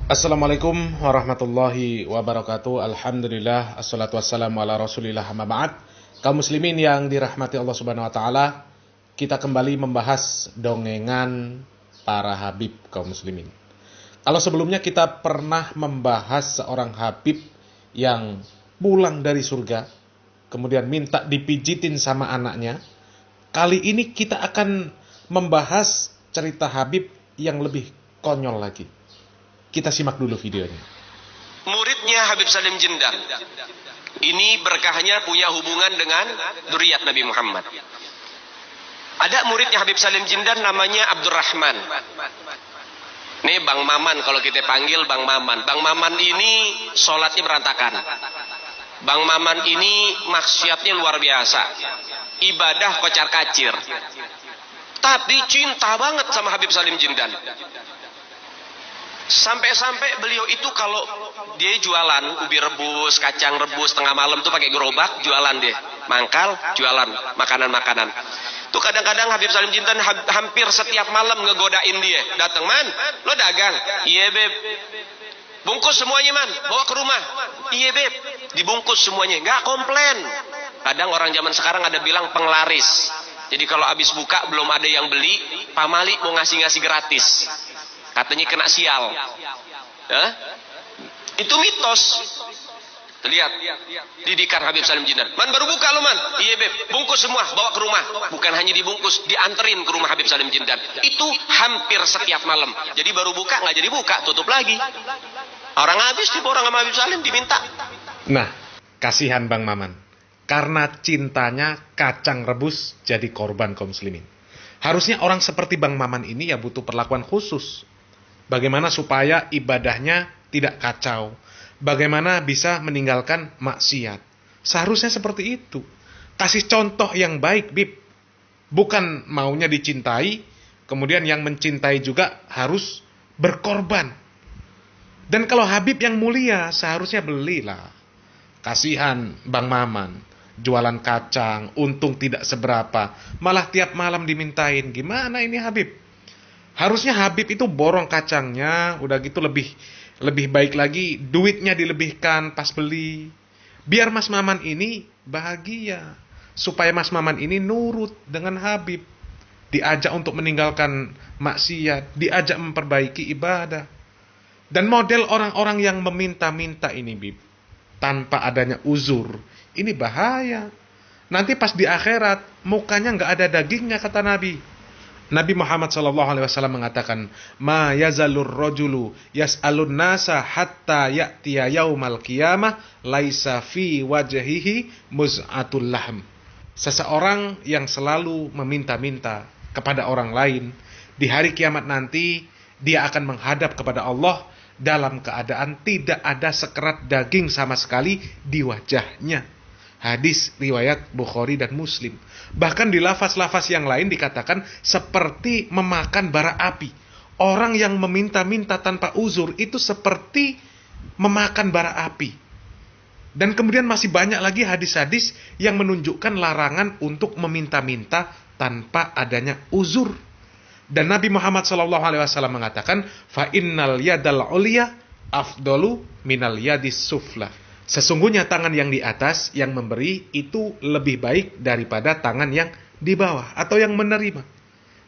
Assalamualaikum warahmatullahi wabarakatuh. Alhamdulillah, assalatu wassalamu ala rasulillah, amma ba'd. Kaum muslimin yang dirahmati Allah subhanahu wa ta'ala, kita kembali membahas dongengan para habib kaum muslimin. Kalau sebelumnya kita pernah membahas seorang habib yang pulang dari surga, kemudian minta dipijitin sama anaknya. Kali ini kita akan membahas cerita habib yang lebih konyol lagi. Kita simak dulu videonya. Muridnya Habib Salim Jindan. Ini berkahnya punya hubungan dengan dzurriyyat Nabi Muhammad. Ada muridnya Habib Salim Jindan namanya Abdurrahman. Nih Bang Maman kalau kita panggil Bang Maman. Bang Maman ini sholatnya berantakan. Bang Maman ini maksiatnya luar biasa. Ibadah kocar-kacir. Tapi cinta banget sama Habib Salim Jindan. Sampai-sampai beliau itu kalau dia jualan ubi rebus, kacang rebus tengah malam tuh pakai gerobak, jualan dia. Mangkal, jualan makanan-makanan. Tuh kadang-kadang Habib Salim Jindan hampir setiap malam ngegodain dia. Datang, "Man, lo dagang?" "Iya, Beb." "Bungkus semuanya, Man, bawa ke rumah." "Iya, Beb." Dibungkus semuanya, nggak komplain. Kadang orang zaman sekarang ada bilang penglaris. Jadi kalau habis buka belum ada yang beli, pamali mau ngasih-ngasih gratis. Katanya kena sial. Itu mitos. Lihat didikan Habib Salim Jindan. "Man, baru buka lo, Man." "Iya, Beb." "Bungkus semua, bawa ke rumah." Bukan hanya dibungkus, dianterin ke rumah Habib Salim Jindan. Itu hampir setiap malam. Jadi baru buka, nggak jadi buka, tutup lagi. Orang habis tipe orang sama Habib Salim diminta. Nah, kasihan Bang Maman. Karena cintanya kacang rebus jadi korban kaum muslimin. Harusnya orang seperti Bang Maman ini ya butuh perlakuan khusus. Bagaimana supaya ibadahnya tidak kacau. Bagaimana bisa meninggalkan maksiat. Seharusnya seperti itu. Kasih contoh yang baik, Bib. Bukan maunya dicintai, kemudian yang mencintai juga harus berkorban. Dan kalau Habib yang mulia, seharusnya belilah. Kasihan Bang Maman. Jualan kacang, untung tidak seberapa. Malah tiap malam dimintain. Gimana ini Habib? Harusnya Habib itu borong kacangnya, udah gitu lebih baik lagi duitnya dilebihkan pas beli. Biar Mas Maman ini bahagia, supaya Mas Maman ini nurut dengan Habib. Diajak untuk meninggalkan maksiat, diajak memperbaiki ibadah. Dan model orang-orang yang meminta-minta ini, Bib, tanpa adanya uzur, ini bahaya. Nanti pas di akhirat mukanya nggak ada dagingnya, kata Nabi. Nabi Muhammad SAW mengatakan, "Ma yazalur rajulu yas'alun nasa hatta ya'tiya yaumal qiyamah laisa fi wajhihi muz'atul lahm." Seseorang yang selalu meminta-minta kepada orang lain, di hari kiamat nanti dia akan menghadap kepada Allah dalam keadaan tidak ada sekerat daging sama sekali di wajahnya. Hadis riwayat Bukhari dan Muslim. Bahkan di lafaz-lafaz yang lain dikatakan seperti memakan bara api. Orang yang meminta-minta tanpa uzur itu seperti memakan bara api. Dan kemudian masih banyak lagi hadis-hadis yang menunjukkan larangan untuk meminta-minta tanpa adanya uzur. Dan Nabi Muhammad SAW mengatakan, "Fa innal yadal ulya afdalu minal yadis sufla." Sesungguhnya tangan yang di atas, yang memberi, itu lebih baik daripada tangan yang di bawah, atau yang menerima.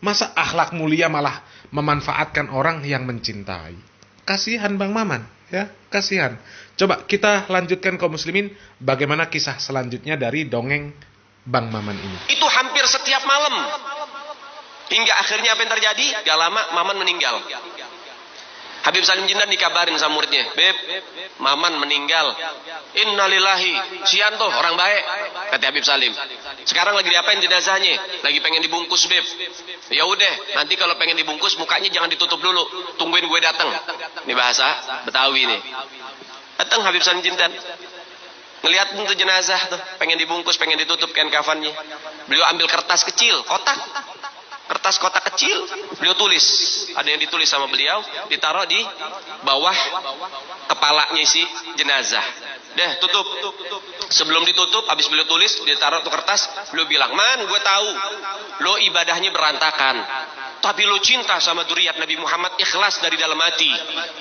Masa akhlak mulia malah memanfaatkan orang yang mencintai? Kasihan Bang Maman, ya, kasihan. Coba kita lanjutkan kaum muslimin, bagaimana kisah selanjutnya dari dongeng Bang Maman ini. Itu hampir setiap malam. Hingga akhirnya apa yang terjadi? Gak lama Maman meninggal. Habib Salim Jindan dikabarin sama muridnya, "Beb, Maman meninggal." "Innalillahi." "Sian tuh orang baik," kata Habib Salim. "Sekarang lagi diapain jenazahnya?" "Lagi pengen dibungkus, Beb." "Ya udah, nanti kalau pengen dibungkus mukanya jangan ditutup dulu. Tungguin gue datang." Ini bahasa Betawi nih. Datang Habib Salim Jindan. Ngelihat tuh jenazah tuh, pengen dibungkus, pengen ditutup kain kafannya. Beliau ambil kertas kecil, kertas kotak kecil, beliau tulis. Ada yang ditulis sama beliau, ditaruh di bawah kepalanya si jenazah. Dah, tutup. Sebelum ditutup, habis beliau tulis, ditaruh tuh kertas, beliau bilang, "Man, gue tahu lo ibadahnya berantakan. tapi lo cinta sama dzurriyyat Nabi Muhammad, ikhlas dari dalam hati.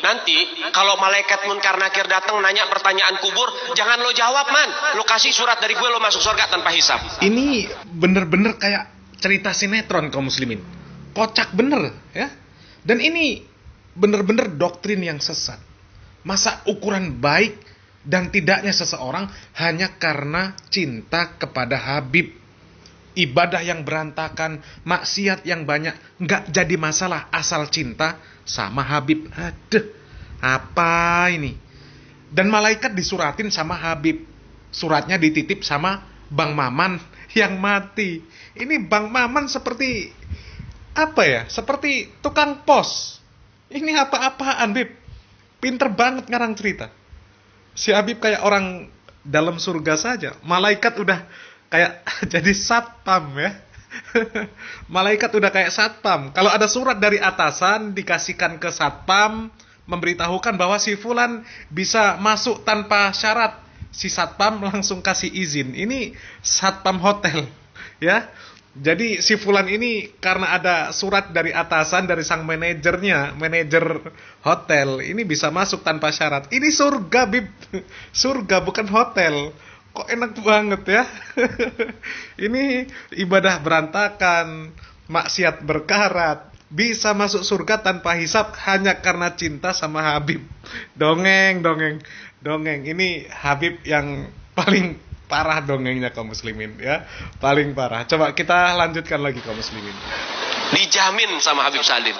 Nanti kalau malaikat munkar nakir datang nanya pertanyaan kubur, jangan lo jawab, man. Lo kasih surat dari gue, lo masuk surga tanpa hisab. Ini bener-bener kayak cerita sinetron kaum muslimin. Kocak bener ya. Dan ini bener-bener doktrin yang sesat. Masa ukuran baik dan tidaknya seseorang hanya karena cinta kepada Habib. Ibadah yang berantakan, maksiat yang banyak, nggak jadi masalah asal cinta sama Habib. Aduh, apa ini? Dan malaikat disuratin sama Habib. Suratnya dititip sama Bang Maman yang mati. Ini Bang Maman seperti apa ya? Seperti tukang pos. Ini apa-apaan, Bib? Pinter banget ngarang cerita. Si Habib kayak orang dalam surga saja. Malaikat udah kayak jadi satpam ya. Malaikat udah kayak satpam. Kalau ada surat dari atasan dikasihkan ke satpam, memberitahukan bahwa si fulan bisa masuk tanpa syarat. Si satpam langsung kasih izin. Ini satpam hotel ya. Jadi si fulan ini karena ada surat dari atasan, dari sang manajernya, manajer hotel, ini bisa masuk tanpa syarat. Ini surga, Bib. Surga bukan hotel. Kok enak banget ya. Ini ibadah berantakan, maksiat berkarat, bisa masuk surga tanpa hisab hanya karena cinta sama Habib. Dongeng. Ini Habib yang paling parah dongengnya kaum muslimin ya. Paling parah. Coba kita lanjutkan lagi kaum muslimin. Dijamin sama Habib Salim.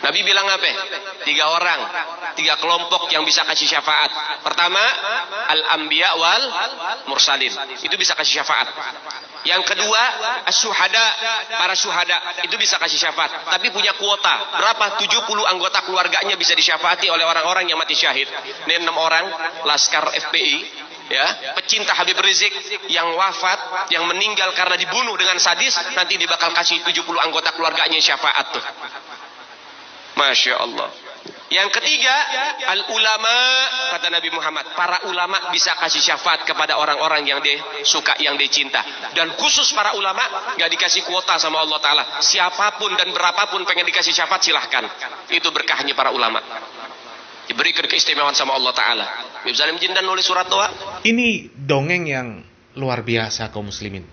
Nabi bilang apa? 3 orang, 3 kelompok yang bisa kasih syafaat. Pertama, al-anbiya wal mursalin. Itu bisa kasih syafaat. Yang kedua, as-syuhada, para syuhada. Itu bisa kasih syafaat. Tapi punya kuota. Berapa? 70 anggota keluarganya bisa disyafaati oleh orang-orang yang mati syahid. Ini 6 orang, laskar FPI. Ya, pecinta Habib Rizik yang wafat, yang meninggal karena dibunuh dengan sadis, nanti dia bakal kasih 70 anggota keluarganya syafaat tuh. Masya Allah. Yang ketiga, al-ulama, kata Nabi Muhammad, para ulama bisa kasih syafaat kepada orang-orang yang dia suka, yang dia cinta. Dan khusus para ulama, gak dikasih kuota sama Allah Ta'ala. Siapapun dan berapapun pengen dikasih syafaat, silahkan. Itu berkahnya para ulama. Diberikan keistimewaan sama Allah Ta'ala. Habib Salim Jindan nulis surat doa. Ini dongeng yang luar biasa kaum muslimin.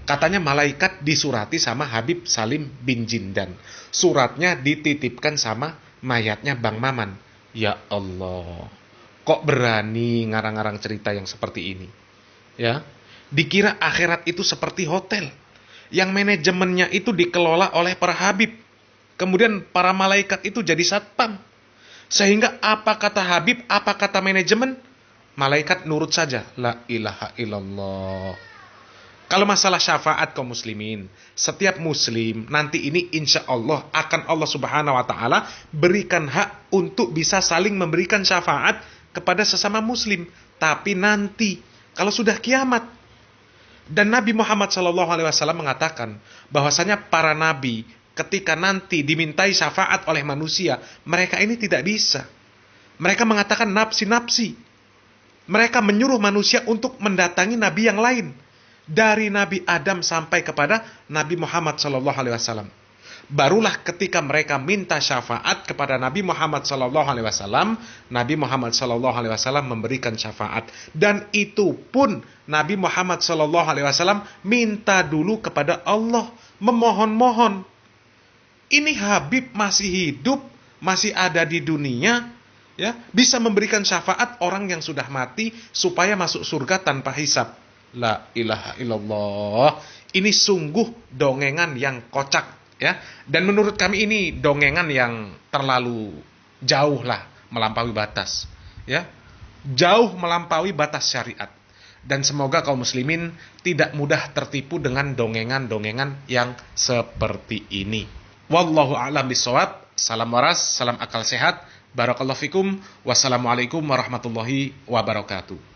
Katanya malaikat disurati sama Habib Salim bin Jindan. Suratnya dititipkan sama mayatnya Bang Maman. Ya Allah. Kok berani ngarang-ngarang cerita yang seperti ini? Ya. Dikira akhirat itu seperti hotel. Yang manajemennya itu dikelola oleh para Habib. Kemudian para malaikat itu jadi satpam. Sehingga apa kata Habib, apa kata manajemen, malaikat nurut saja. La ilaha illallah. Kalau masalah syafaat kaum muslimin, setiap muslim nanti ini insya Allah akan Allah subhanahu wa ta'ala berikan hak untuk bisa saling memberikan syafaat kepada sesama muslim. Tapi nanti, kalau sudah kiamat. Dan Nabi Muhammad SAW mengatakan bahwasanya para nabi ketika nanti dimintai syafaat oleh manusia, mereka ini tidak bisa. Mereka mengatakan nafsi-nafsi. Mereka menyuruh manusia untuk mendatangi nabi yang lain. Dari Nabi Adam sampai kepada Nabi Muhammad SAW. Barulah ketika mereka minta syafaat kepada Nabi Muhammad SAW, Nabi Muhammad SAW memberikan syafaat. Dan itu pun Nabi Muhammad SAW minta dulu kepada Allah, memohon-mohon. Ini Habib masih hidup, masih ada di dunia, ya, bisa memberikan syafaat orang yang sudah mati supaya masuk surga tanpa hisab. La ilaha illallah. Ini sungguh dongengan yang kocak, ya. Dan menurut kami ini dongengan yang terlalu jauh lah, melampaui batas, ya. Jauh melampaui batas syariat. Dan semoga kaum muslimin tidak mudah tertipu dengan dongengan-dongengan yang seperti ini. Wallahu a'lam bishawab. Salam waras, salam akal sehat. Barakallahu fikum. Wassalamualaikum warahmatullahi wabarakatuh.